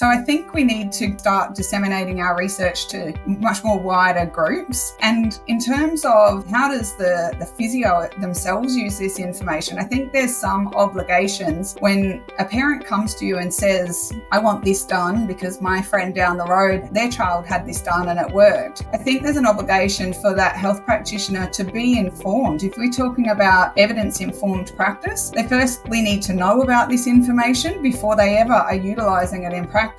So I think we need to start disseminating our research to much more wider groups. And in terms of how does the physio themselves use this information, I think there's some obligations when a parent comes to you and says, I want this done because my friend down the road, their child had this done and it worked. I think there's an obligation for that health practitioner to be informed. If we're talking about evidence-informed practice, they firstly need to know about this information before they ever are utilising it in practice. All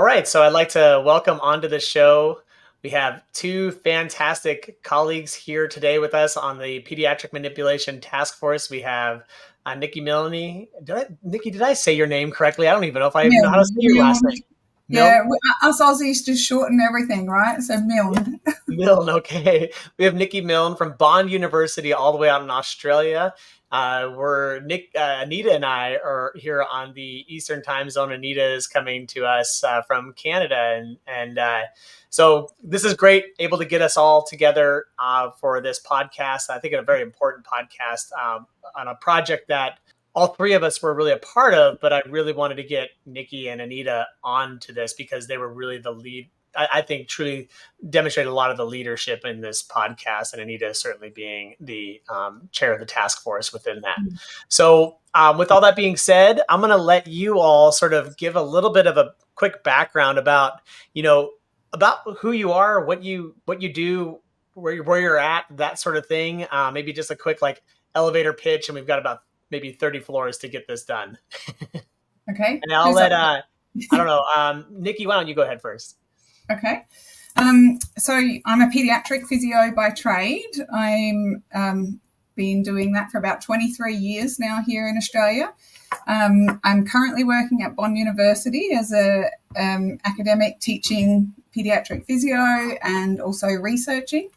right, so I'd like to welcome onto the show. We have two fantastic colleagues here today with us on the Pediatric Manipulation Task Force. We have Nikki Milne. Nikki, did I say your name correctly? I don't even know if I know how to say your last name. Yeah, us Aussies just shorten everything, right? So Milne. Milne, okay. We have Nikki Milne from Bond University all the way out in Australia. Anita and I are here on the Eastern time zone. Anita is coming to us from Canada. So this is great, able to get us all together for this podcast. I think a very important podcast on a project that all three of us were really a part of, but I really wanted to get Nikki and Anita onto this because they were really the lead. I think truly demonstrated a lot of the leadership in this podcast, and Anita certainly being the chair of the task force within that. Mm-hmm. So with all that being said, I'm going to let you all sort of give a little bit of a quick background about who you are, what you do, where you're at, that sort of thing. Maybe just a quick elevator pitch, and we've got about maybe 30 floors to get this done. Okay. And I'll let, I don't know, Nikki, why don't you go ahead first? Okay. So I'm a pediatric physio by trade. I'm been doing that for about 23 years now here in Australia. I'm currently working at Bond University as a academic teaching pediatric physio and also researching.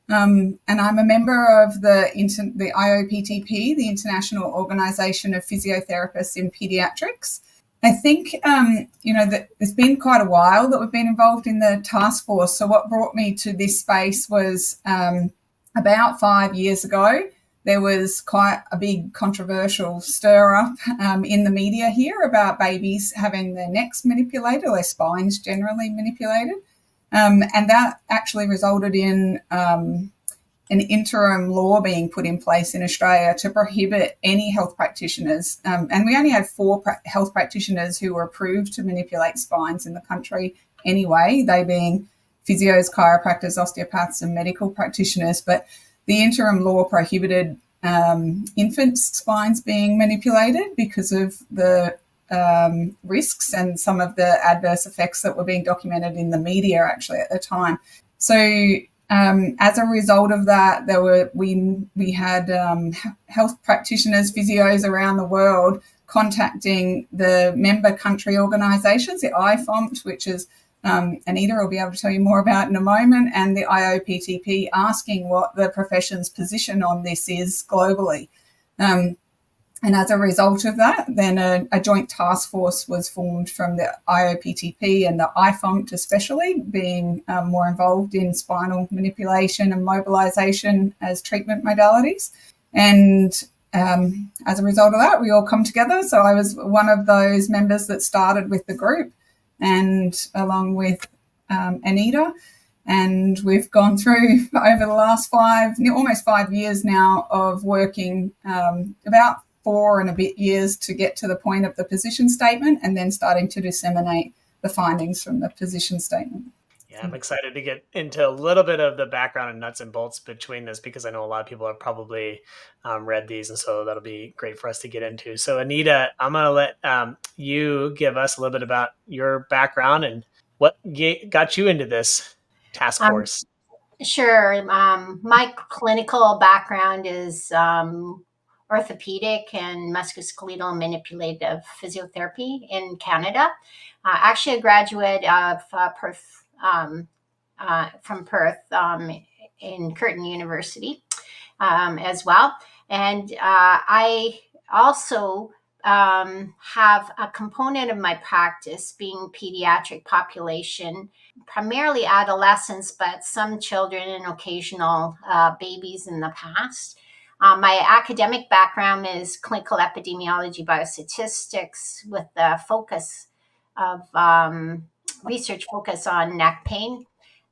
And I'm a member of the IOPTP, the International Organisation of Physiotherapists in Pediatrics. I think, that it's been quite a while that we've been involved in the task force. So what brought me to this space was about 5 years ago, there was quite a big controversial stir up in the media here about babies having their necks manipulated, or their spines generally manipulated. And that actually resulted in an interim law being put in place in Australia to prohibit any health practitioners. And we only had 4 health practitioners who were approved to manipulate spines in the country anyway, they being physios, chiropractors, osteopaths, and medical practitioners. But the interim law prohibited infants' spines being manipulated because of the risks and some of the adverse effects that were being documented in the media actually at the time. So as a result of that, we had health practitioners, physios around the world contacting the member country organisations, the IFOMT, which is Anita will be able to tell you more about in a moment, and the IOPTP, asking what the profession's position on this is globally. And as a result of that, then a joint task force was formed from the IOPTP and the IFOMT especially, being more involved in spinal manipulation and mobilisation as treatment modalities. And as a result of that, we all come together. So I was one of those members that started with the group, and along with Anita. And we've gone through over the last almost 5 years now of working about 4 and a bit years to get to the point of the position statement, and then starting to disseminate the findings from the position statement. Yeah, I'm excited to get into a little bit of the background and nuts and bolts between this, because I know a lot of people have probably read these, and so that'll be great for us to get into. So Anita, I'm going to let you give us a little bit about your background and what got you into this task force. Sure. My clinical background is orthopedic and musculoskeletal manipulative physiotherapy in Canada. Actually a graduate of Perth, from Perth in Curtin University as well. And I also have a component of my practice being pediatric population, primarily adolescents, but some children and occasional babies in the past. My academic background is clinical epidemiology biostatistics with the focus of research focus on neck pain.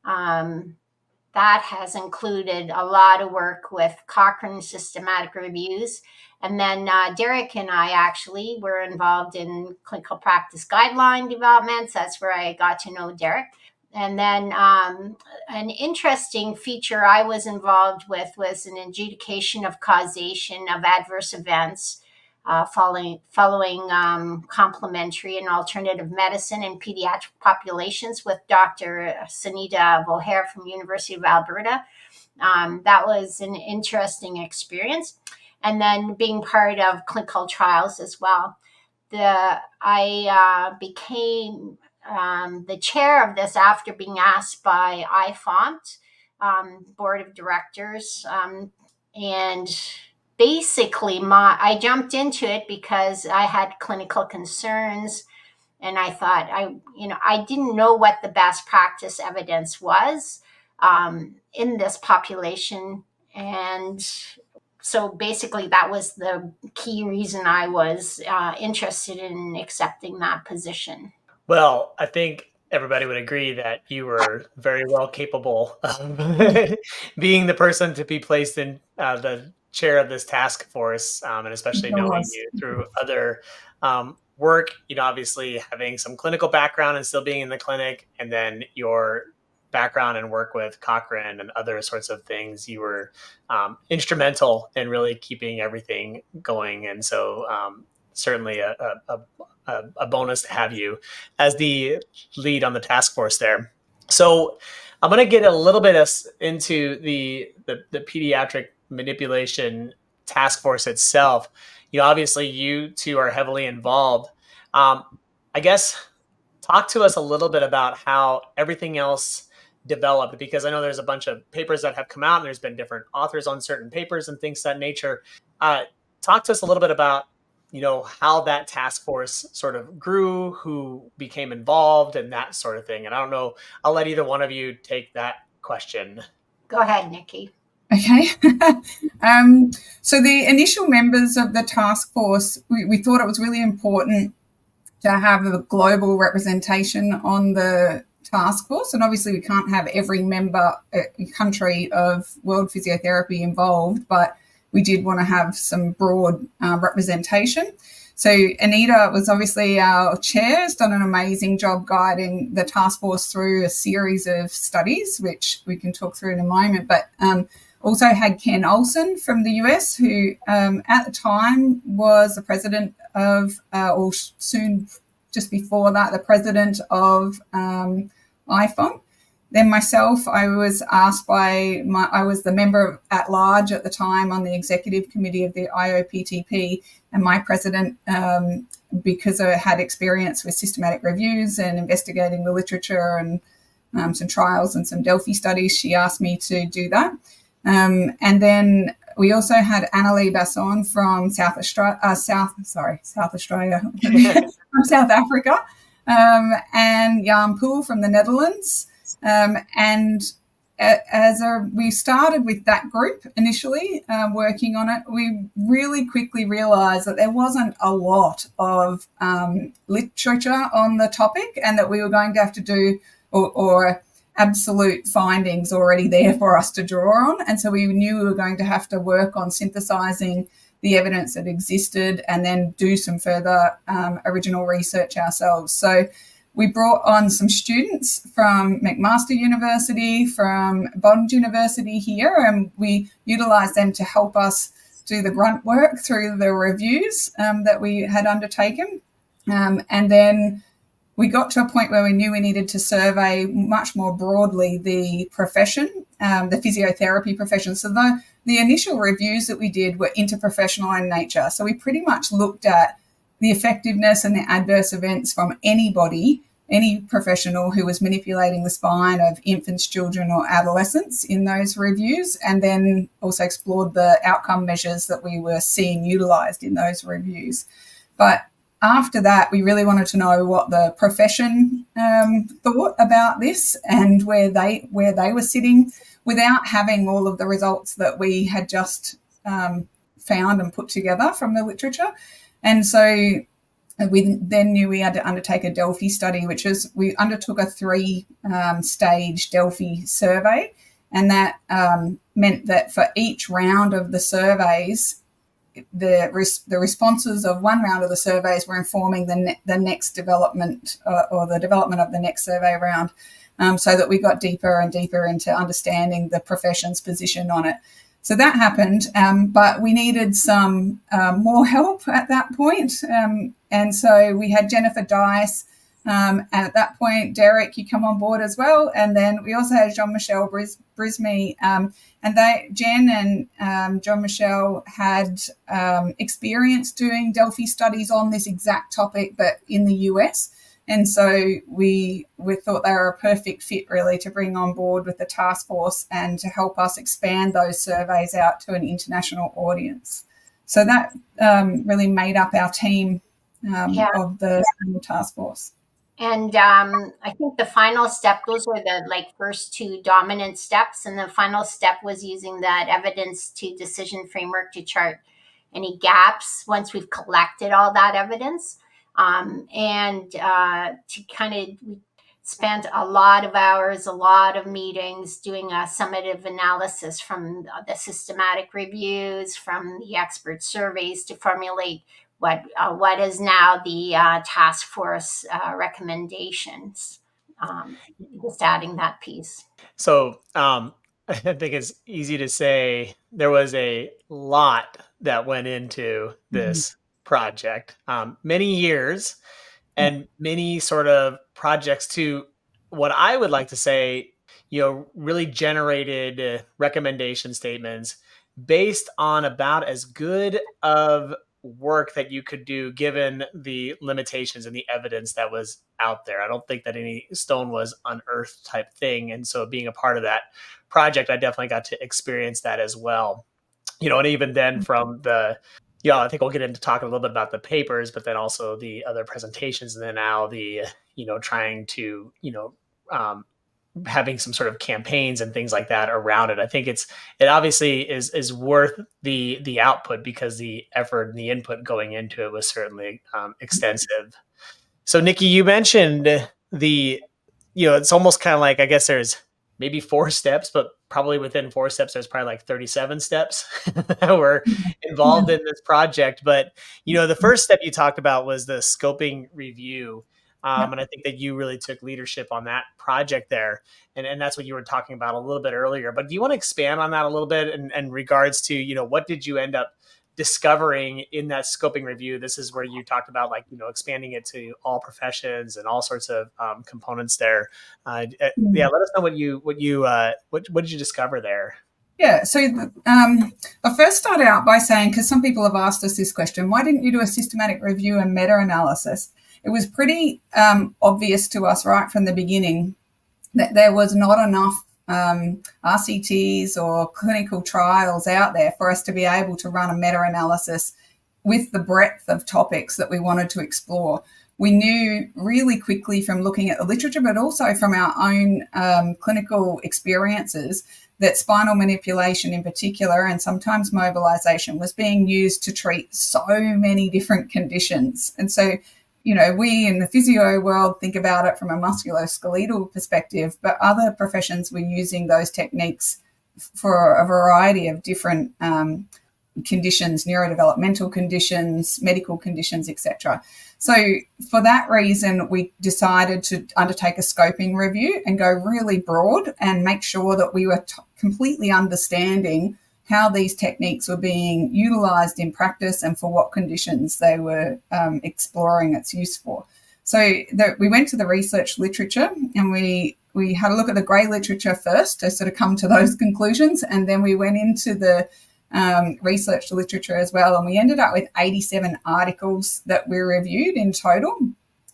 That has included a lot of work with Cochrane systematic reviews. And then Derek and I actually were involved in clinical practice guideline developments. That's where I got to know Derek. And then an interesting feature I was involved with was an adjudication of causation of adverse events following complementary and alternative medicine in pediatric populations with Dr. Anita Gross from University of Alberta. That was an interesting experience. And then being part of clinical trials as well. I became the chair of this after being asked by IFOMT, board of directors, and basically I jumped into it because I had clinical concerns, and I thought I didn't know what the best practice evidence was in this population, and so basically that was the key reason I was interested in accepting that position. Well, I think everybody would agree that you were very well capable of being the person to be placed in the chair of this task force, and especially knowing you through other work, obviously having some clinical background and still being in the clinic, and then your background and work with Cochrane and other sorts of things. You were instrumental in really keeping everything going. And so certainly a bonus to have you as the lead on the task force there. So I'm going to get a little bit into the Pediatric Manipulation Task Force itself. Obviously you two are heavily involved. I guess talk to us a little bit about how everything else developed, because I know there's a bunch of papers that have come out and there's been different authors on certain papers and things of that nature. Talk to us a little bit about how that task force sort of grew, who became involved, and that sort of thing. And I don't know, I'll let either one of you take that question. Go ahead, Nikki. Okay. So the initial members of the task force, we thought it was really important to have a global representation on the task force. And obviously we can't have every member country of World Physiotherapy involved, but we did want to have some broad representation. So Anita was obviously our chair, has done an amazing job guiding the task force through a series of studies, which we can talk through in a moment, but also had Ken Olson from the US, who at the time was the president of, or soon just before that, the president of IFOM. Then myself, I was asked I was the member at large at the time on the executive committee of the IOPTP, and my president, because I had experience with systematic reviews and investigating the literature and some trials and some Delphi studies, she asked me to do that. And then we also had Annalie Basson from South Australia, from South Africa, and Jan Poel from the Netherlands. And we started with that group initially working on it, we really quickly realized that there wasn't a lot of literature on the topic, and that we were going to have to do or absolute findings already there for us to draw on. And so we knew we were going to have to work on synthesizing the evidence that existed and then do some further original research ourselves. So we brought on some students from McMaster University, from Bond University here, and we utilised them to help us do the grunt work through the reviews that we had undertaken. And then we got to a point where we knew we needed to survey much more broadly the profession, the physiotherapy profession. So the initial reviews that we did were interprofessional in nature. So we pretty much looked at the effectiveness and the adverse events from anybody, any professional who was manipulating the spine of infants, children, or adolescents in those reviews, and then also explored the outcome measures that we were seeing utilised in those reviews. But after that, we really wanted to know what the profession thought about this and where they were sitting, without having all of the results that we had just found and put together from the literature. And so we then knew we had to undertake a Delphi study, which is we undertook a 3-stage Delphi survey. And that meant that for each round of the surveys, the responses of one round of the surveys were informing the next development or the development of the next survey round, so that we got deeper and deeper into understanding the profession's position on it. So that happened, but we needed some more help at that point. And so we had Jennifer Dice, and at that point, Derek, you come on board as well. And then we also had Jean-Michel Brismy, and Jen and Jean-Michel had experience doing Delphi studies on this exact topic, but in the US. And so we thought they were a perfect fit, really, to bring on board with the task force and to help us expand those surveys out to an international audience. So that really made up our team of the task force. And I think the final step, those were the first 2 dominant steps. And the final step was using that evidence to decision framework to chart any gaps once we've collected all that evidence. And to we spent a lot of hours, a lot of meetings doing a summative analysis from the systematic reviews, from the expert surveys to formulate what is now the task force recommendations. Just adding that piece. So I think it's easy to say there was a lot that went into this project, many years and many sort of projects to what I would like to say, really generated recommendation statements based on about as good of work that you could do given the limitations and the evidence that was out there. I don't think that any stone was unearthed type thing. And so being a part of that project, I definitely got to experience that as well. And even then from I think we'll get into talking a little bit about the papers, but then also the other presentations, and then now the, trying to, having some sort of campaigns and things like that around it. I think it obviously is worth the output, because the effort and the input going into it was certainly extensive. So Nikki, you mentioned it's almost kind of like, I guess there's maybe 4 steps, but probably within 4 steps, there's probably 37 steps that were involved in this project. But, the first step you talked about was the scoping review. And I think that you really took leadership on that project there. And that's what you were talking about a little bit earlier. But do you want to expand on that a little bit in regards to, what did you end up discovering in that scoping review? This is where you talked about expanding it to all professions and all sorts of components there. Let us know what did you discover there? Yeah, so I first start out by saying, because some people have asked us this question, why didn't you do a systematic review and meta-analysis? It was pretty obvious to us right from the beginning that there was not enough RCTs or clinical trials out there for us to be able to run a meta-analysis with the breadth of topics that we wanted to explore. We knew really quickly from looking at the literature, but also from our own clinical experiences, that spinal manipulation in particular, and sometimes mobilization, was being used to treat so many different conditions. And so, we in the physio world think about it from a musculoskeletal perspective, but other professions were using those techniques for a variety of different conditions, neurodevelopmental conditions, medical conditions, etc. So for that reason, we decided to undertake a scoping review and go really broad and make sure that we were completely understanding how these techniques were being utilized in practice and for what conditions they were exploring its use for. So we went to the research literature, and we had a look at the grey literature first to sort of come to those conclusions, and then we went into the research literature as well, and we ended up with 87 articles that we reviewed in total.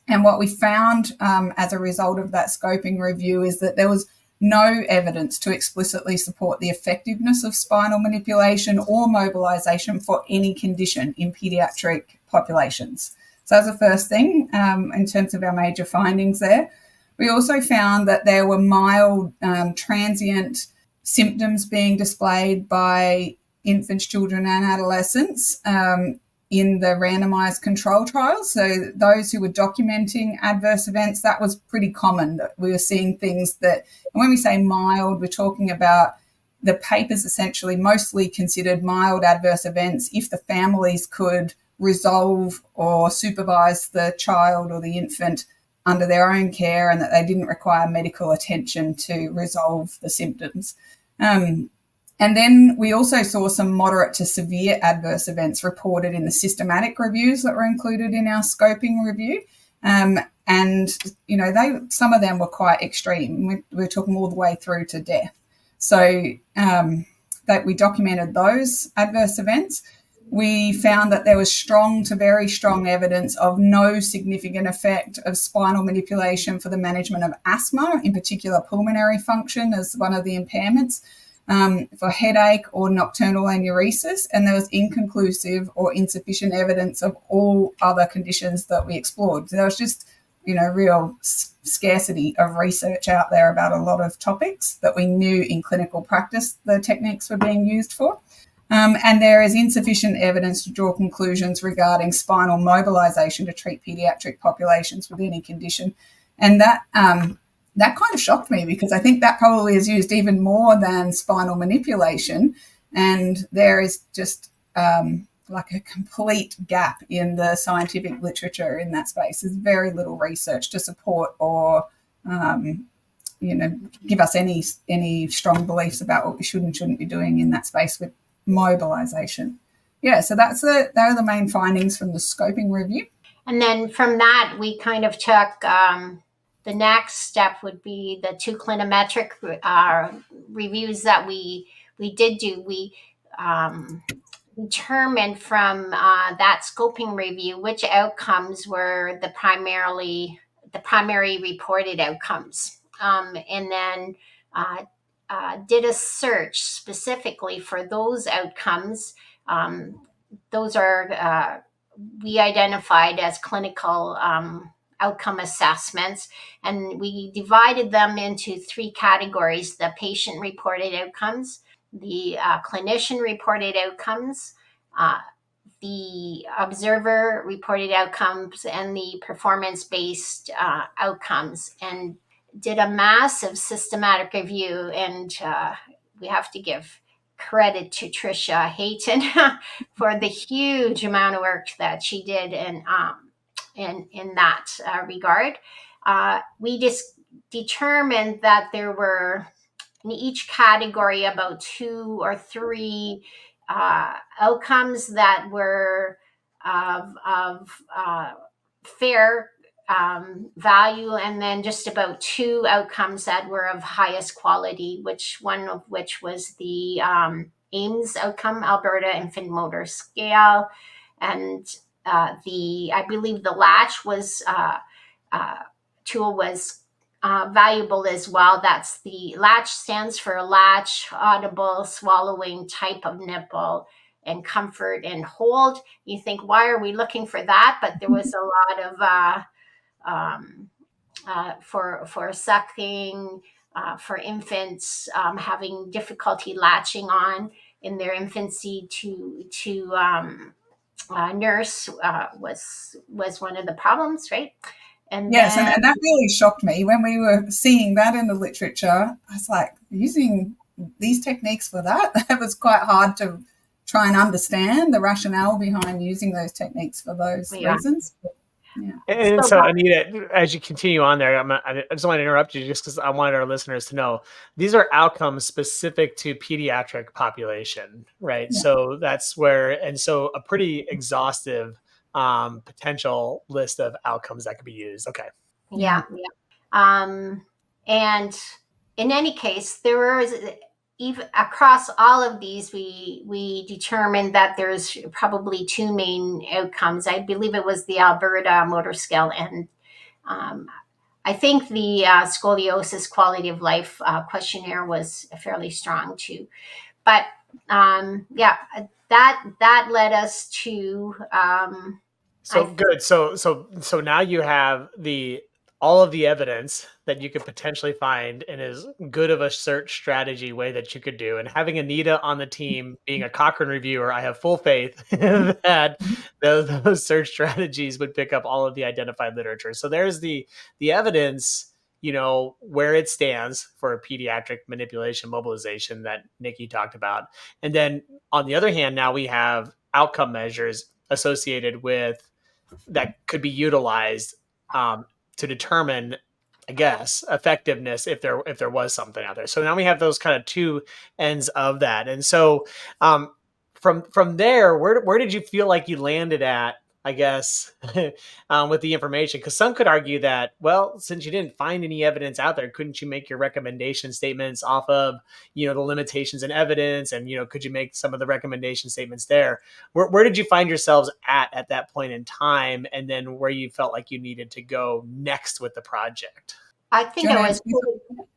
And what we found as a result of that scoping review is that there was no evidence to explicitly support the effectiveness of spinal manipulation or mobilization for any condition in pediatric populations. So that was the first thing in terms of our major findings there. We also found that there were mild transient symptoms being displayed by infants, children, and adolescents in the randomized control trials. So those who were documenting adverse events, that was pretty common, that we were seeing things that, and when we say mild, we're talking about the papers essentially mostly considered mild adverse events if the families could resolve or supervise the child or the infant under their own care, and that they didn't require medical attention to resolve the symptoms. And then we also saw some moderate to severe adverse events reported in the systematic reviews that were included in our scoping review. And, some of them were quite extreme. We're talking all the way through to death. So that we documented those adverse events. We found that there was strong to very strong evidence of no significant effect of spinal manipulation for the management of asthma, in particular pulmonary function as one of the impairments, for headache or nocturnal enuresis, and there was inconclusive or insufficient evidence of all other conditions that we explored. So there was just, real scarcity of research out there about a lot of topics that we knew in clinical practice the techniques were being used for. And there is insufficient evidence to draw conclusions regarding spinal mobilization to treat pediatric populations with any condition. And that kind of shocked me, because I think that probably is used even more than spinal manipulation. And there is just like a complete gap in the scientific literature in that space. There's very little research to support or, give us any strong beliefs about what we should and shouldn't be doing in that space with mobilization. Yeah, so they're the main findings from the scoping review. And then from that, we kind of took the next step would be the 2 clinometric reviews that we did do. We determined from that scoping review which outcomes were the primary reported outcomes, and then did a search specifically for those outcomes. Those are we identified as clinical outcome assessments, and we divided them into 3 categories: the patient-reported outcomes, the clinician-reported outcomes, the observer-reported outcomes, and the performance-based outcomes, and did a massive systematic review. And we have to give credit to Tricia Hayton for the huge amount of work that she did in that regard. We just determined that there were in each category about 2 or 3 outcomes that were of fair value, and then just about 2 outcomes that were of highest quality, one of which was the AIMS outcome, Alberta Infant Motor Scale, and I believe the latch tool was valuable as well. That's the latch stands for latch, audible, swallowing type of nipple, and comfort and hold. You think, why are we looking for that? But there was a lot of for sucking, for infants having difficulty latching on in their infancy to nurse was one of the problems, right? And yes, and that really shocked me when we were seeing that in the literature. I was like, using these techniques for that? It was quite hard to try and understand the rationale behind using those techniques for those reasons. Yeah. And so, Anita, as you continue on there, I just want to interrupt you just because I wanted our listeners to know these are outcomes specific to pediatric population, right? Yeah. So that's where, and so a pretty exhaustive potential list of outcomes that could be used. Okay. Yeah. And in any case, there is, even across all of these, we determined that there's probably 2 main outcomes. I believe it was the Alberta Motor Scale, and I think the scoliosis quality of life questionnaire was fairly strong too. But that led us to good. So now you have all of the evidence that you could potentially find in as good of a search strategy way that you could do. And having Anita on the team, being a Cochrane reviewer, I have full faith that those search strategies would pick up all of the identified literature. So there's the evidence, where it stands for pediatric manipulation mobilization that Nikki talked about. And then on the other hand, now we have outcome measures associated with that could be utilized to determine, I guess, effectiveness if there was something out there. So now we have those kind of two ends of that. And so from there, where did you feel like you landed at, I guess, with the information? Because some could argue that, well, since you didn't find any evidence out there, couldn't you make your recommendation statements off of, the limitations in evidence? And, could you make some of the recommendation statements there? Where did you find yourselves at that point in time? And then where you felt like you needed to go next with the project? I think it was,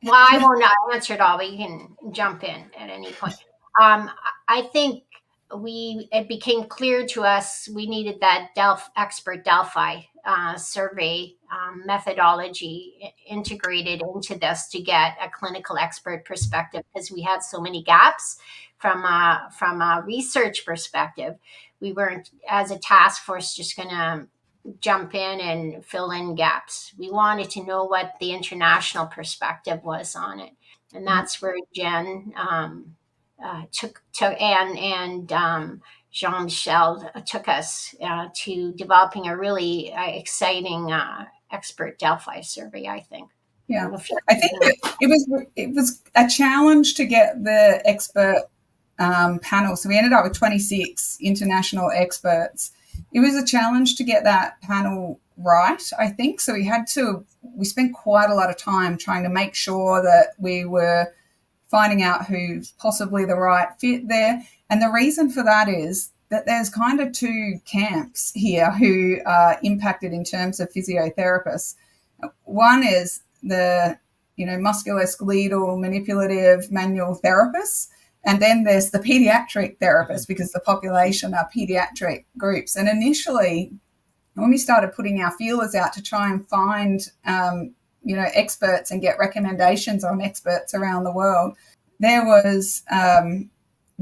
well, I won't answer it all, but you can jump in at any point. I think it became clear to us we needed that expert Delphi survey methodology integrated into this to get a clinical expert perspective, because we had so many gaps from a research perspective. We weren't, as a task force, just going to jump in and fill in gaps. We wanted to know what the international perspective was on it, and that's where Jen took and Jean-Michel took us to developing a really exciting expert Delphi survey, I think. Yeah, I think it was a challenge to get the expert panel. So we ended up with 26 international experts. It was a challenge to get that panel right, I think. So we spent quite a lot of time trying to make sure that we were finding out who's possibly the right fit there. And the reason for that is that there's kind of two camps here who are impacted in terms of physiotherapists. One is the, musculoskeletal manipulative manual therapists. And then there's the pediatric therapists, because the population are pediatric groups. And initially, when we started putting our feelers out to try and find experts and get recommendations on experts around the world, there was the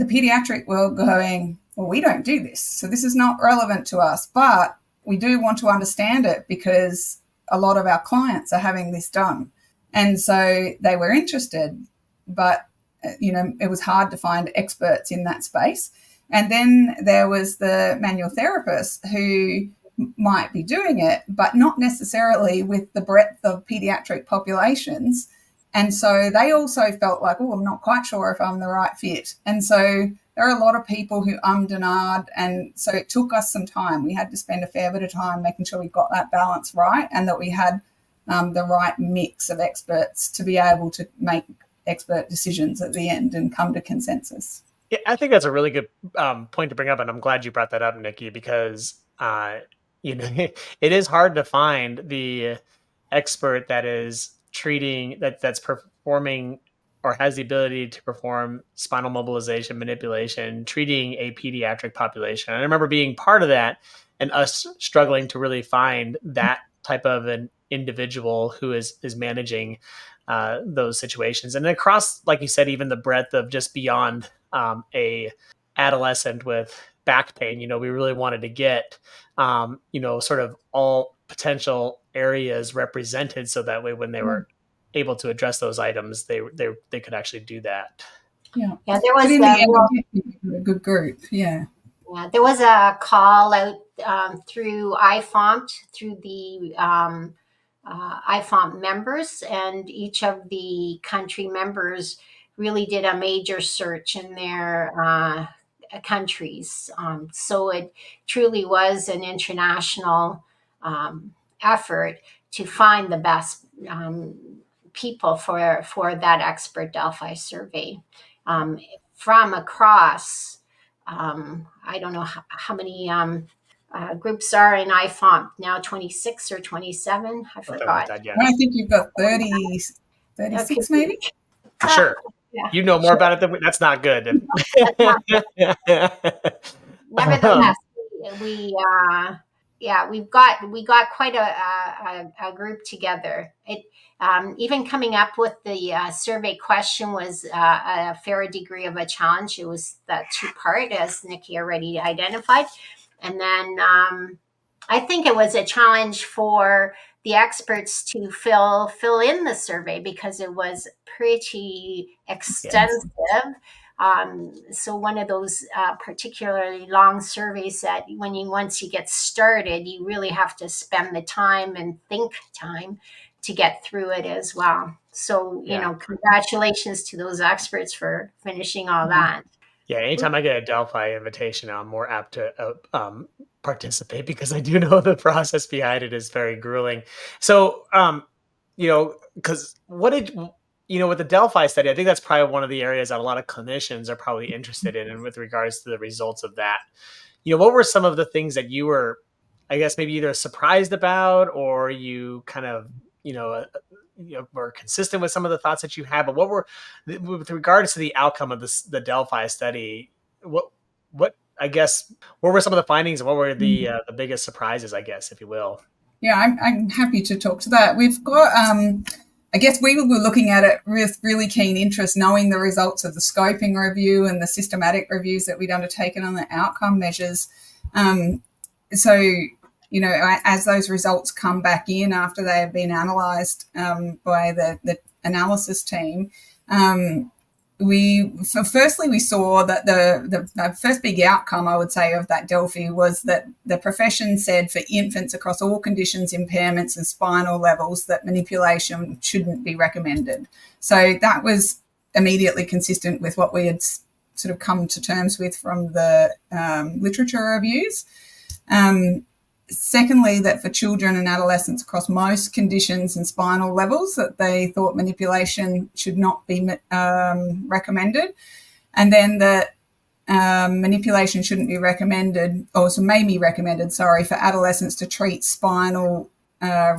pediatric world going, well, we don't do this, so this is not relevant to us, but we do want to understand it because a lot of our clients are having this done. And so they were interested, but, it was hard to find experts in that space. And then there was the manual therapists who might be doing it, but not necessarily with the breadth of pediatric populations. And so they also felt like, oh, I'm not quite sure if I'm the right fit. And so there are a lot of people who ummed and ahed. And so it took us some time. We had to spend a fair bit of time making sure we got that balance right, and that we had the right mix of experts to be able to make expert decisions at the end and come to consensus. Yeah, I think that's a really good point to bring up. And I'm glad you brought that up, Nikki, because it is hard to find the expert that is treating, that's performing or has the ability to perform spinal mobilization manipulation, treating a pediatric population. And I remember being part of that and us struggling to really find that type of an individual who is managing those situations. And across, like you said, even the breadth of just beyond a adolescent with back pain, we really wanted to get, sort of all potential areas represented, so that way when they were able to address those items, they could actually do that. Yeah, there was a good group. Yeah, there was a call out through IFOMT, through the IFOMT members, and each of the country members really did a major search in their countries. So it truly was an international effort to find the best people for that expert Delphi survey from across. I don't know how many groups are in IFOMT now, 26 or 27, I forgot. Like that, yeah. I think you've got 30, 36 maybe. Sure. Yeah. You know more about it than we. That's not good. Nevertheless, we we got quite a group together. It even coming up with the survey question was a fair degree of a challenge. It was that 2-part, as Nikki already identified, and then I think it was a challenge for the experts to fill in the survey because it was pretty extensive. So one of those particularly long surveys that once you get started, you really have to spend the time and think time to get through it as well. So, congratulations to those experts for finishing all that. Yeah, anytime I get a Delphi invitation, I'm more apt to participate because I do know the process behind it is very grueling. So, because with the Delphi study, I think that's probably one of the areas that a lot of clinicians are probably interested in, and with regards to the results of that. What were some of the things that you were, I guess, maybe either surprised about, or you kind of, were consistent with some of the thoughts that you had? But what were, with regards to the outcome of the Delphi study, what were some of the findings, and what were the biggest surprises, I guess, if you will? Yeah, I'm happy to talk to that. We've got, I guess we were looking at it with really keen interest, knowing the results of the scoping review and the systematic reviews that we'd undertaken on the outcome measures. So, as those results come back in after they have been analysed by the analysis team, we saw that the first big outcome, I would say, of that Delphi was that the profession said for infants across all conditions, impairments and spinal levels that manipulation shouldn't be recommended. So that was immediately consistent with what we had sort of come to terms with from the literature reviews. Secondly, that for children and adolescents across most conditions and spinal levels, that they thought manipulation should not be recommended. And then that manipulation shouldn't be recommended, may be recommended, for adolescents to treat spinal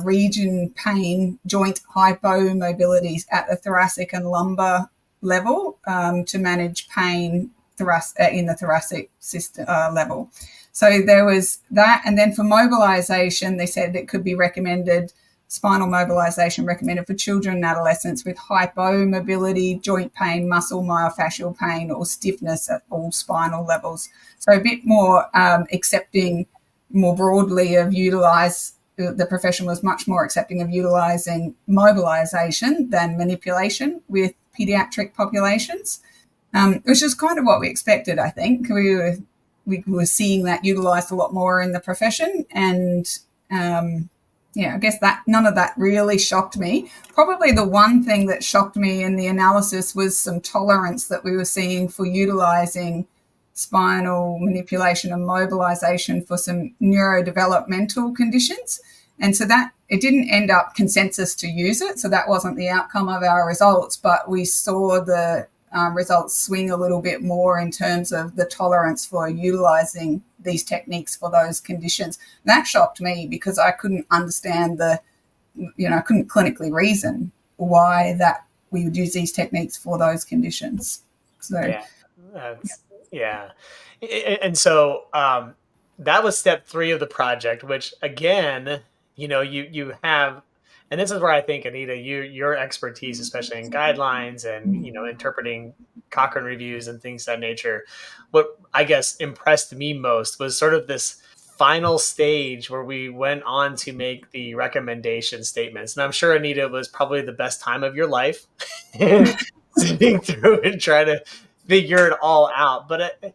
region pain, joint hypomobilities at the thoracic and lumbar level to manage pain in the thoracic system level. So there was that. And then for mobilisation, they said it could be recommended, spinal mobilisation recommended for children and adolescents with hypomobility, joint pain, muscle myofascial pain or stiffness at all spinal levels. So a bit more accepting more broadly of the profession was much more accepting of utilising mobilisation than manipulation with paediatric populations, which is kind of what we expected, I think. We were seeing that utilised a lot more in the profession, and I guess that none of that really shocked me. Probably the one thing that shocked me in the analysis was some tolerance that we were seeing for utilising spinal manipulation and mobilisation for some neurodevelopmental conditions. And so that it didn't end up consensus to use it, so that wasn't the outcome of our results, but we saw the results swing a little bit more in terms of the tolerance for utilising these techniques for those conditions. And that shocked me because I couldn't understand I couldn't clinically reason why that we would use these techniques for those conditions. So And so that was step 3 of the project, which again, you have. And this is where I think, Anita, your expertise, especially in guidelines and, interpreting Cochrane reviews and things of that nature, what I guess impressed me most was sort of this final stage where we went on to make the recommendation statements. And I'm sure, Anita, it was probably the best time of your life sitting through and trying to figure it all out. But,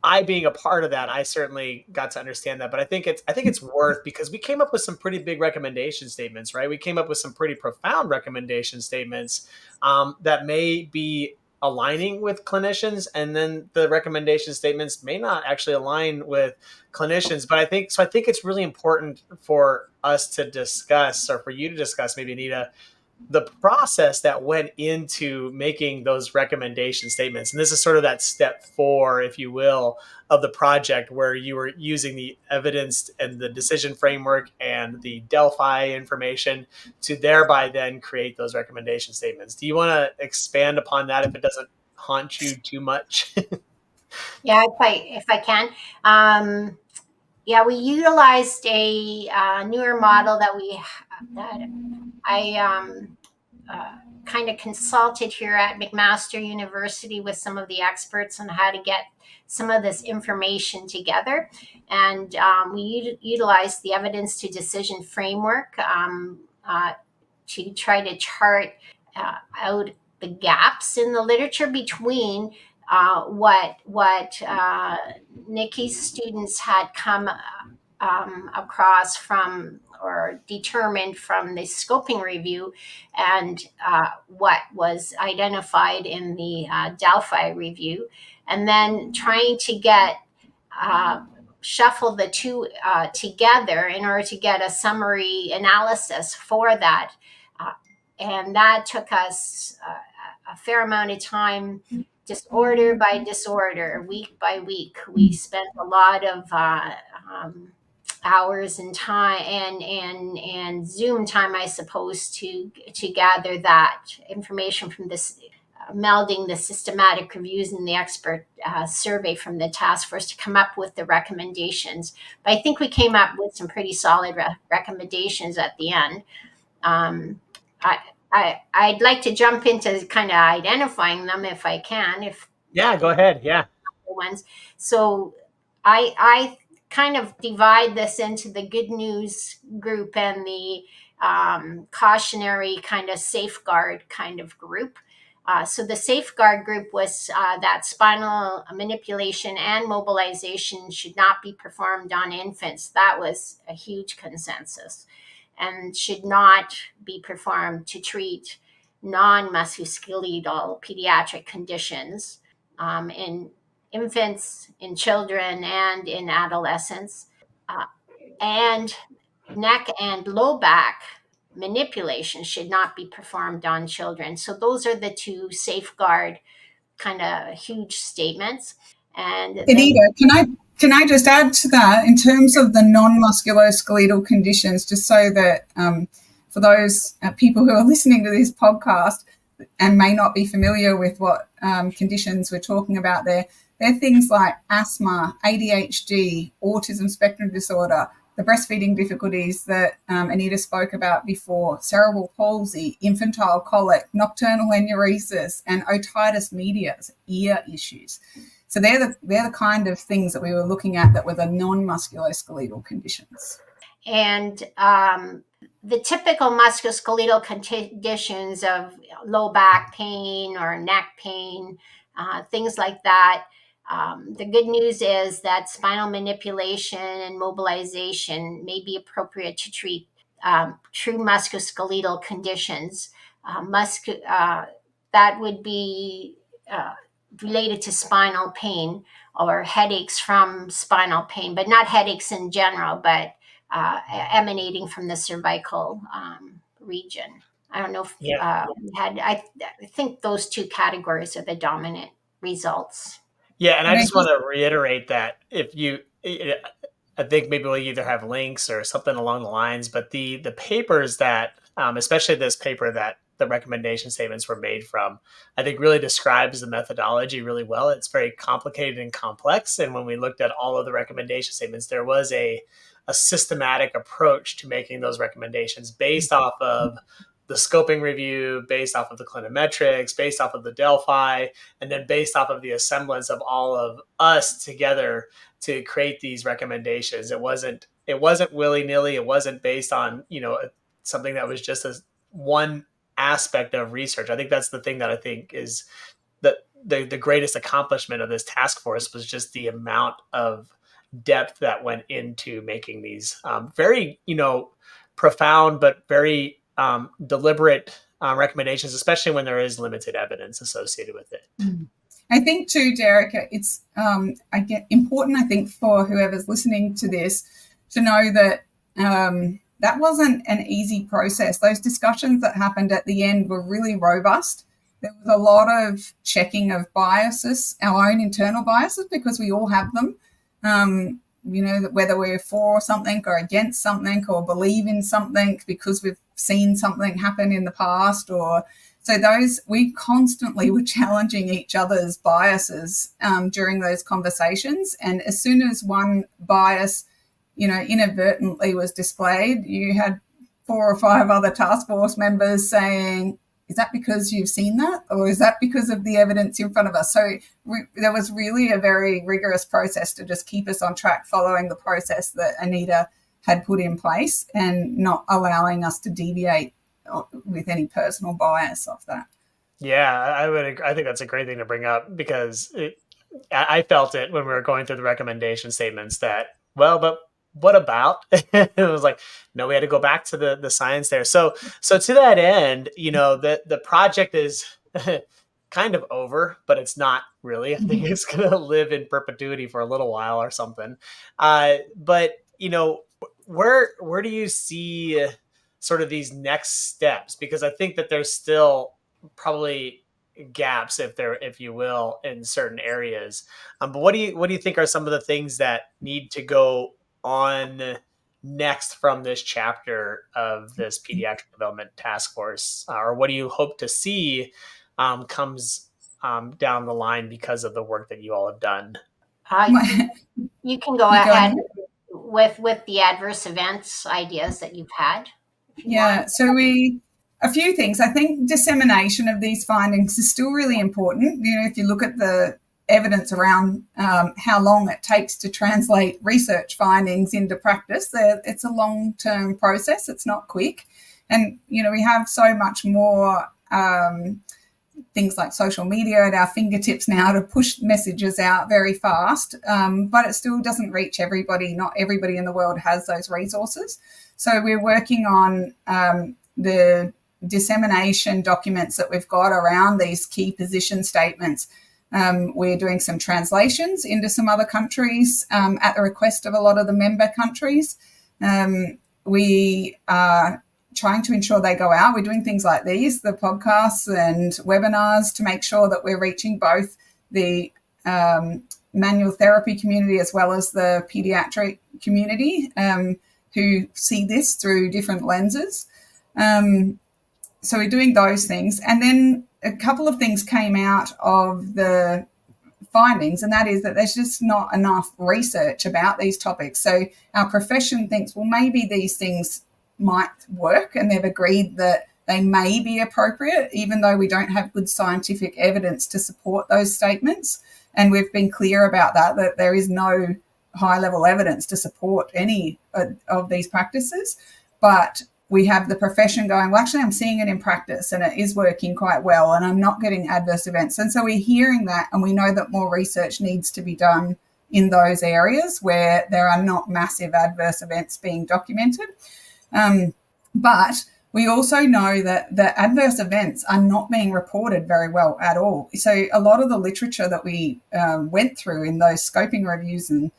I being a part of that, I certainly got to understand that. But I think it's worth, because we came up with some pretty big recommendation statements, right? We came up with some pretty profound recommendation statements that may be aligning with clinicians, and then the recommendation statements may not actually align with clinicians. But I think it's really important for us to discuss, or for you to discuss, maybe, Anita, the process that went into making those recommendation statements. And this is sort of that step 4, if you will, of the project, where you were using the evidence and the decision framework and the Delphi information to thereby then create those recommendation statements. Do you want to expand upon that if it doesn't haunt you too much? Yeah, if I can. Yeah, we utilized a newer model that I kind of consulted here at McMaster University with some of the experts on how to get some of this information together. And we utilized the evidence to decision framework to try to chart out the gaps in the literature between what Nikki's students had come across from or determined from the scoping review and what was identified in the Delphi review, and then trying to get shuffle the two together in order to get a summary analysis for that. And that took us a fair amount of time, disorder by disorder, week by week. We spent a lot of hours and time and Zoom time, I suppose, to gather that information from this, melding the systematic reviews and the expert survey from the task force to come up with the recommendations. But I think we came up with some pretty solid recommendations at the end. I'd like to jump into kind of identifying them if I can. If Yeah, go ahead. Yeah. ones, so I kind of divide this into the good news group and the cautionary kind of safeguard kind of group. So the safeguard group was that spinal manipulation and mobilization should not be performed on infants. That was a huge consensus, and should not be performed to treat non-musculoskeletal pediatric conditions in infants, in children, and in adolescents. And neck and low back manipulation should not be performed on children. So those are the two safeguard kind of huge statements. And Anita, can I just add to that in terms of the non-musculoskeletal conditions, just so that for those people who are listening to this podcast and may not be familiar with what conditions we're talking about there, they're things like asthma, ADHD, autism spectrum disorder, the breastfeeding difficulties that Anita spoke about before, cerebral palsy, infantile colic, nocturnal enuresis, and otitis media, ear issues. So they're the kind of things that we were looking at that were the non-musculoskeletal conditions. And the typical musculoskeletal conditions of low back pain or neck pain, things like that. The good news is that spinal manipulation and mobilization may be appropriate to treat true musculoskeletal conditions. That would be related to spinal pain or headaches from spinal pain, but not headaches in general, but emanating from the cervical region. I don't know if I think those two categories are the dominant results. Yeah, and I just want to reiterate that if you, I think maybe we'll either have links or something along the lines, but the papers that, especially this paper that the recommendation statements were made from, I think really describes the methodology really well. It's very complicated and complex. And when we looked at all of the recommendation statements, there was a systematic approach to making those recommendations based off of the scoping review, based off of the clinometrics, based off of the Delphi, and then based off of the assemblance of all of us together to create these recommendations. It wasn't willy-nilly. It wasn't based on, something that was just one aspect of research. I think that's the thing that I think is the greatest accomplishment of this task force was just the amount of depth that went into making these very, profound but very deliberate recommendations, especially when there is limited evidence associated with it. I think too, Derek, it's important, I think, for whoever's listening to this to know that that wasn't an easy process. Those discussions that happened at the end were really robust. There was a lot of checking of biases, our own internal biases, because we all have them. Whether we're for something or against something or believe in something because we've seen something happen in the past, we constantly were challenging each other's biases during those conversations. And as soon as one bias inadvertently was displayed, you had 4 or 5 other task force members saying, is that because you've seen that, or is that because of the evidence in front of us? So there was really a very rigorous process to just keep us on track, following the process that Anita had put in place and not allowing us to deviate with any personal bias off that. Yeah, I think that's a great thing to bring up, because I felt it when we were going through the recommendation statements that, well, but what about? It was like, no, we had to go back to the science there. So to that end, the project is kind of over, but it's not really. I think it's going to live in perpetuity for a little while or something. But where do you see sort of these next steps? Because I think that there's still probably gaps, if you will, in certain areas. But what do you think are some of the things that need to go on next from this chapter of this Pediatric Development Task Force, or what do you hope to see comes down the line because of the work that you all have done? You can go ahead with the adverse events ideas that you've had. Yeah, so a few things. I think dissemination of these findings is still really important. If you look at the evidence around how long it takes to translate research findings into practice, it's a long-term process. It's not quick. And, we have so much more things like social media at our fingertips now to push messages out very fast, but it still doesn't reach everybody. Not everybody in the world has those resources. So we're working on the dissemination documents that we've got around these key position statements. We're doing some translations into some other countries at the request of a lot of the member countries. We are trying to ensure they go out. We're doing things like these, the podcasts and webinars, to make sure that we're reaching both the manual therapy community as well as the pediatric community who see this through different lenses. So we're doing those things. And then a couple of things came out of the findings, and that is that there's just not enough research about these topics. So our profession thinks, well, maybe these things might work, and they've agreed that they may be appropriate, even though we don't have good scientific evidence to support those statements. And we've been clear about that there is no high-level evidence to support any of these practices. But we have the profession going, well, actually, I'm seeing it in practice and it is working quite well and I'm not getting adverse events. And so we're hearing that, and we know that more research needs to be done in those areas where there are not massive adverse events being documented. But we also know that the adverse events are not being reported very well at all. So a lot of the literature that we went through in those scoping reviews and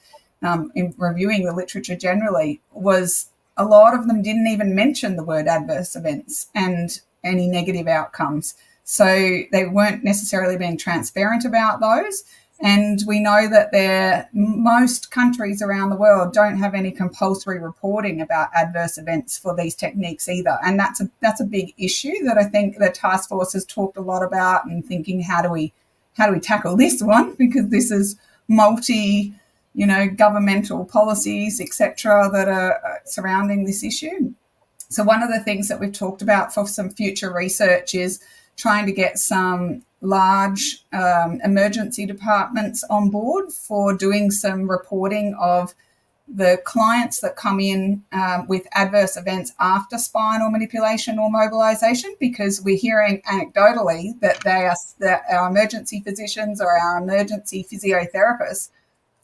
in reviewing the literature generally, was a lot of them didn't even mention the word adverse events and any negative outcomes. So they weren't necessarily being transparent about those. And we know that most countries around the world don't have any compulsory reporting about adverse events for these techniques either. And that's a big issue that I think the task force has talked a lot about, and thinking, how do we tackle this one? Because this is governmental policies, etc., that are surrounding this issue. So one of the things that we've talked about for some future research is trying to get some large emergency departments on board for doing some reporting of the clients that come in with adverse events after spinal manipulation or mobilization, because we're hearing anecdotally that our emergency physicians or our emergency physiotherapists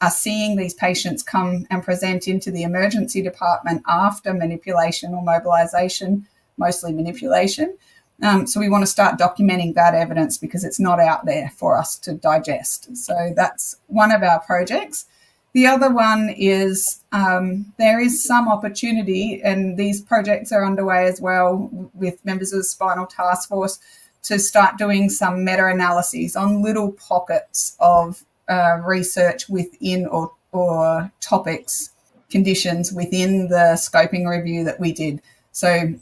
are seeing these patients come and present into the emergency department after manipulation or mobilization, mostly manipulation. So we want to start documenting that evidence because it's not out there for us to digest. So that's one of our projects. The other one is there is some opportunity, and these projects are underway as well with members of the Spinal Task Force, to start doing some meta-analyses on little pockets of research within or topics, conditions within the scoping review that we did. So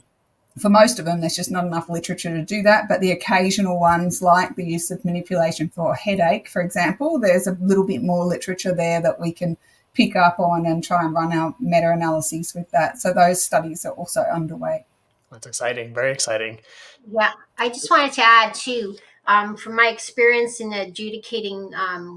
for most of them, there's just not enough literature to do that. But the occasional ones, like the use of manipulation for headache, for example, there's a little bit more literature there that we can pick up on and try and run our meta-analyses with that. So those studies are also underway. That's exciting. Very exciting. Yeah, I just wanted to add too, from my experience in adjudicating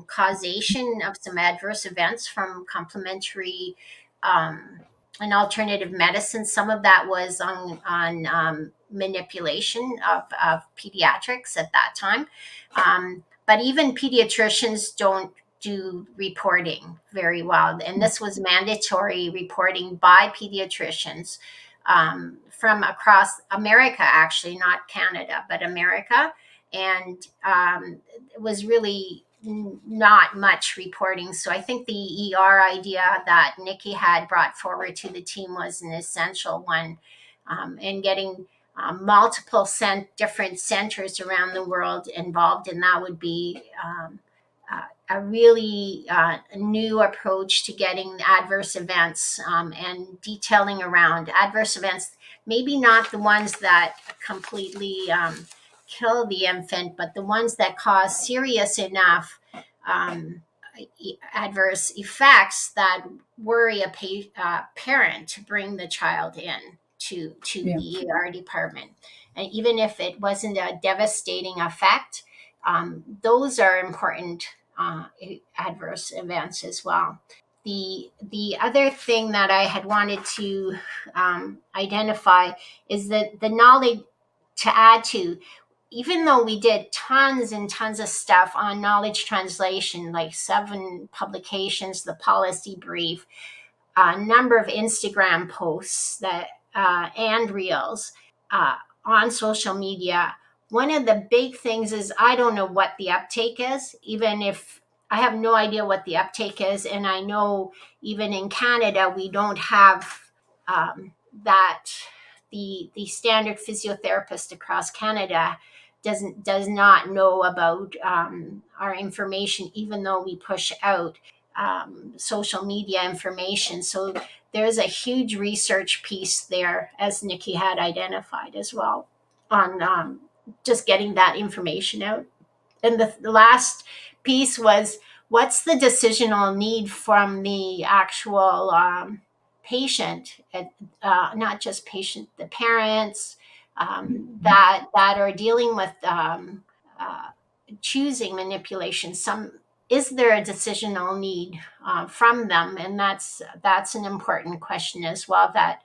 causation of some adverse events from complementary and alternative medicine. Some of that was on manipulation of pediatrics at that time. But even pediatricians don't do reporting very well. And this was mandatory reporting by pediatricians from across America, actually, not Canada, but America. And it was really not much reporting. So I think the ER idea that Nikki had brought forward to the team was an essential one, and getting multiple different centers around the world involved. And that would be a really new approach to getting adverse events and detailing around adverse events, maybe not the ones that completely kill the infant, but the ones that cause serious enough adverse effects that worry a parent to bring the child in to the ER department. And even if it wasn't a devastating effect, those are important adverse events as well. The other thing that I had wanted to identify is that the knowledge to add to, even though we did tons and tons of stuff on knowledge translation, like 7 publications, the policy brief, a number of Instagram posts that and reels on social media. One of the big things is I don't know what the uptake is, even if I have no idea what the uptake is. And I know even in Canada, we don't have that. The standard physiotherapist across Canada does not know about our information, even though we push out social media information. So there's a huge research piece there, as Nikki had identified as well, on just getting that information out. And the last piece was, what's the decisional need from the actual patient, not just patient, the parents that are dealing with choosing manipulation. Is there a decisional need from them? And that's an important question as well that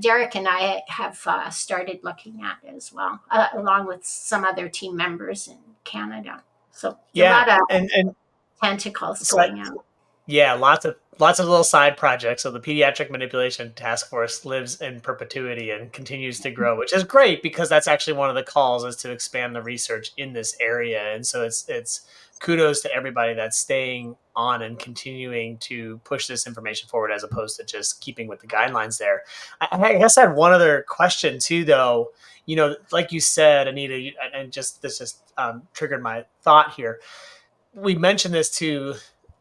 Derek and I have started looking at as well, along with some other team members in Canada. So a lot of and tentacles so going out. Yeah, lots of little side projects. So the Pediatric Manipulation Task Force lives in perpetuity and continues to grow, which is great because that's actually one of the calls is to expand the research in this area. And so it's kudos to everybody that's staying on and continuing to push this information forward as opposed to just keeping with the guidelines there. I guess I had one other question too, though. You know, like you said, Anita, and this just triggered my thought here. We mentioned this too,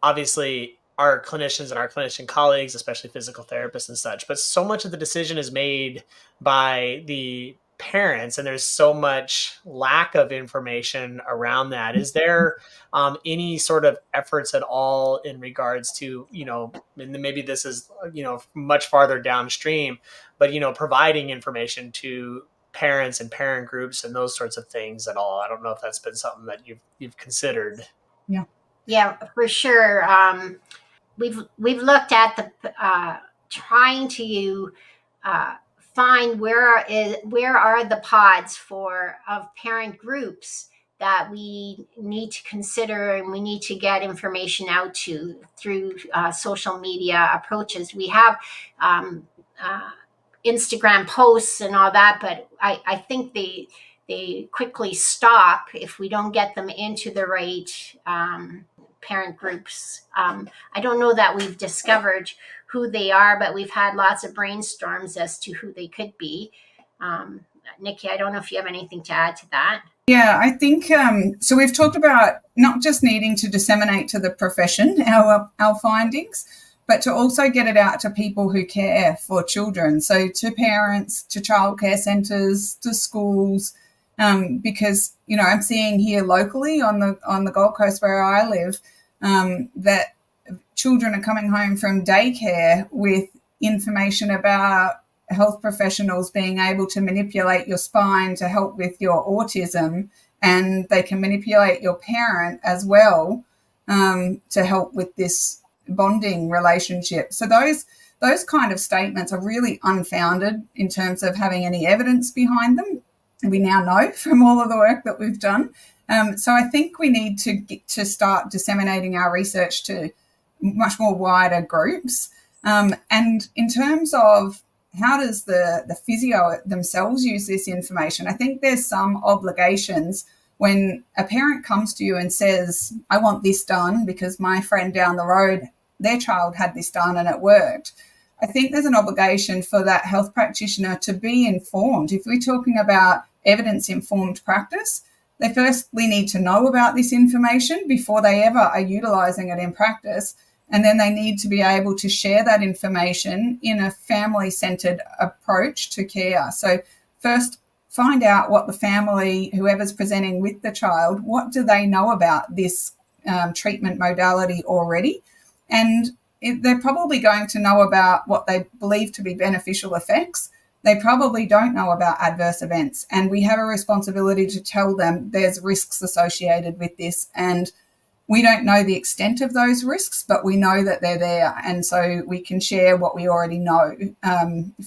obviously, our clinicians and our clinician colleagues, especially physical therapists and such, but so much of the decision is made by the parents and there's so much lack of information around that. Is there any sort of efforts at all in regards to, and maybe this is, much farther downstream, but, providing information to parents and parent groups and those sorts of things at all? I don't know if that's been something that you've considered. Yeah, for sure. We've looked at the trying to find where are the pods of parent groups that we need to consider and we need to get information out to through social media approaches. We have Instagram posts and all that, but I think they quickly stop if we don't get them into the right parent groups. I don't know that we've discovered who they are, but we've had lots of brainstorms as to who they could be. Nikki, I don't know if you have anything to add to that. Yeah, I think so. We've talked about not just needing to disseminate to the profession our findings, but to also get it out to people who care for children. So to parents, to childcare centres, to schools, because I'm seeing here locally on the Gold Coast where I live that children are coming home from daycare with information about health professionals being able to manipulate your spine to help with your autism, and they can manipulate your parent as well to help with this bonding relationship. So those kind of statements are really unfounded in terms of having any evidence behind them. And we now know from all of the work that we've done. So I think we need to start disseminating our research to much more wider groups. And in terms of how does the physio themselves use this information, I think there's some obligations when a parent comes to you and says, I want this done because my friend down the road, their child had this done and it worked. I think there's an obligation for that health practitioner to be informed. If we're talking about evidence-informed practice, they firstly need to know about this information before they ever are utilising it in practice. And then they need to be able to share that information in a family-centred approach to care. So first, find out what the family, whoever's presenting with the child, what do they know about this treatment modality already? And they're probably going to know about what they believe to be beneficial effects. They probably don't know about adverse events. And we have a responsibility to tell them there's risks associated with this. And we don't know the extent of those risks, but we know that they're there. And so we can share what we already know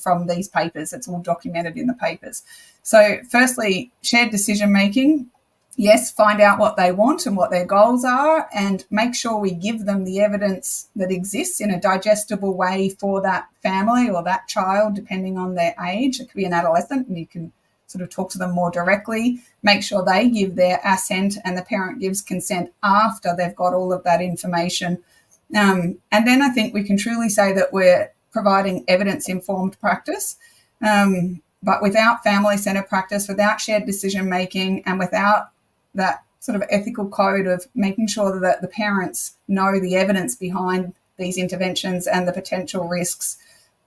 from these papers. It's all documented in the papers. So firstly, shared decision-making. Yes, find out what they want and what their goals are, and make sure we give them the evidence that exists in a digestible way for that family or that child, depending on their age. It could be an adolescent, and you can sort of talk to them more directly. Make sure they give their assent and the parent gives consent after they've got all of that information. And then I think we can truly say that we're providing evidence-informed practice. But without family-centred practice, without shared decision-making, and without that sort of ethical code of making sure that the parents know the evidence behind these interventions and the potential risks,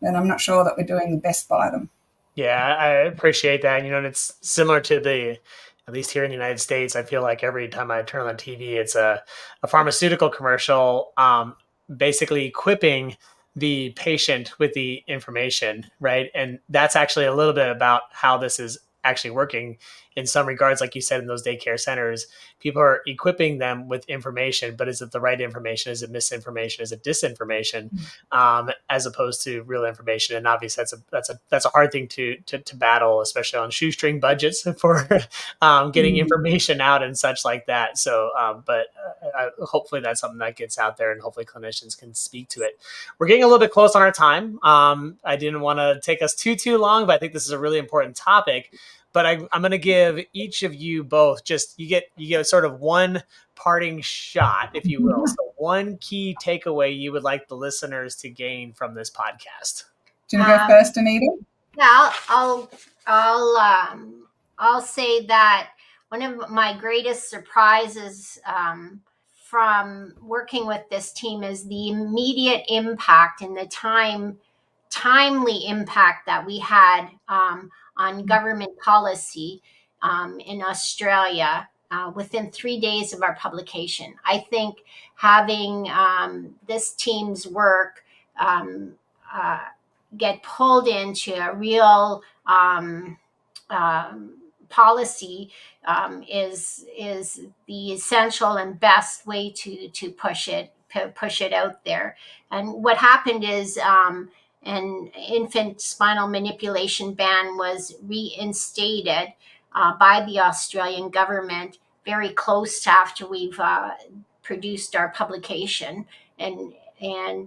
then I'm not sure that we're doing the best by them. Yeah, I appreciate that. And it's similar to at least here in the United States, I feel like every time I turn on TV, it's a pharmaceutical commercial, basically equipping the patient with the information, right? And that's actually a little bit about how this is actually working in some regards. Like you said, in those daycare centers, people are equipping them with information, but is it the right information? Is it misinformation? Is it disinformation? As opposed to real information? And obviously that's a hard thing to battle, especially on shoestring budgets for getting information out and such like that. So, but hopefully that's something that gets out there, and hopefully clinicians can speak to it. We're getting a little bit close on our time. I didn't want to take us too long, but I think this is a really important topic. But I'm going to give each of you both you get sort of one parting shot, if you will. So one key takeaway you would like the listeners to gain from this podcast. Do you want to go first, Anita? Yeah, I'll say that one of my greatest surprises from working with this team is the immediate impact and the timely impact that we had on government policy in Australia within 3 days of our publication. I think having this team's work get pulled into a real policy is the essential and best way to push it out there. And what happened is an infant spinal manipulation ban was reinstated by the Australian government very close to after we've produced our publication. And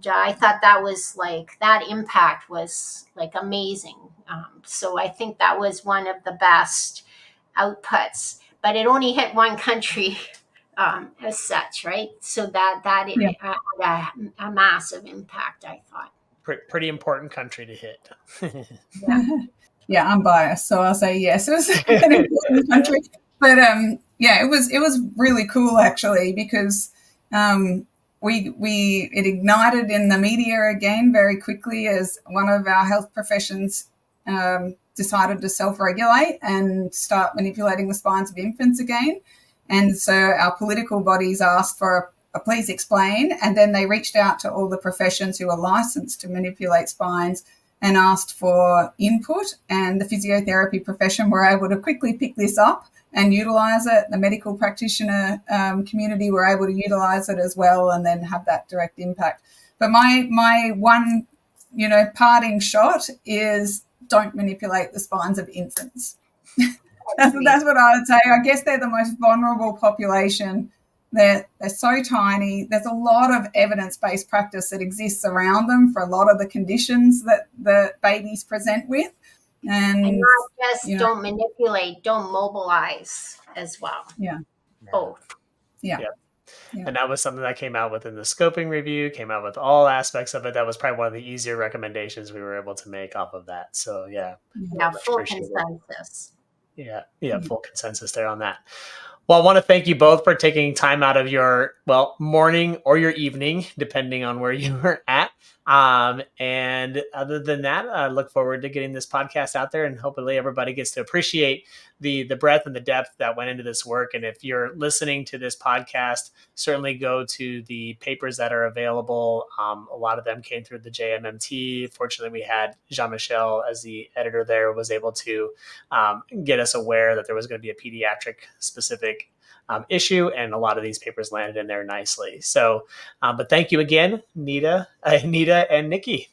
I thought that impact was amazing. So I think that was one of the best outputs, but it only hit one country as such, right? So that had a massive impact, I thought. Pretty important country to hit. Yeah, I'm biased, so I'll say yes. It was an important country, but it was really cool actually, because it ignited in the media again very quickly as one of our health professions decided to self-regulate and start manipulating the spines of infants again. And so our political bodies asked for please explain. And then they reached out to all the professions who are licensed to manipulate spines and asked for input. And the physiotherapy profession were able to quickly pick this up and utilize it. The medical practitioner community were able to utilize it as well, and then have that direct impact. But my one, parting shot is, don't manipulate the spines of infants. That's what I would say. I guess they're the most vulnerable population. They're so tiny. There's a lot of evidence-based practice that exists around them for a lot of the conditions that the babies present with. And not just don't manipulate, don't mobilize as well. Yeah. Both. Yeah. And that was something that came out within the scoping review, came out with all aspects of it. That was probably one of the easier recommendations we were able to make off of that. So Full consensus. Full consensus there on that. Well, I want to thank you both for taking time out of your, morning or your evening, depending on where you were at. And other than that, I look forward to getting this podcast out there, and hopefully everybody gets to appreciate the breadth and the depth that went into this work. And if you're listening to this podcast, certainly go to the papers that are available. A lot of them came through the JMMT. Fortunately, we had Jean-Michel as the editor there, was able to get us aware that there was going to be a pediatric specific issue, and a lot of these papers landed in there nicely. So, but thank you again, Anita and Nikki.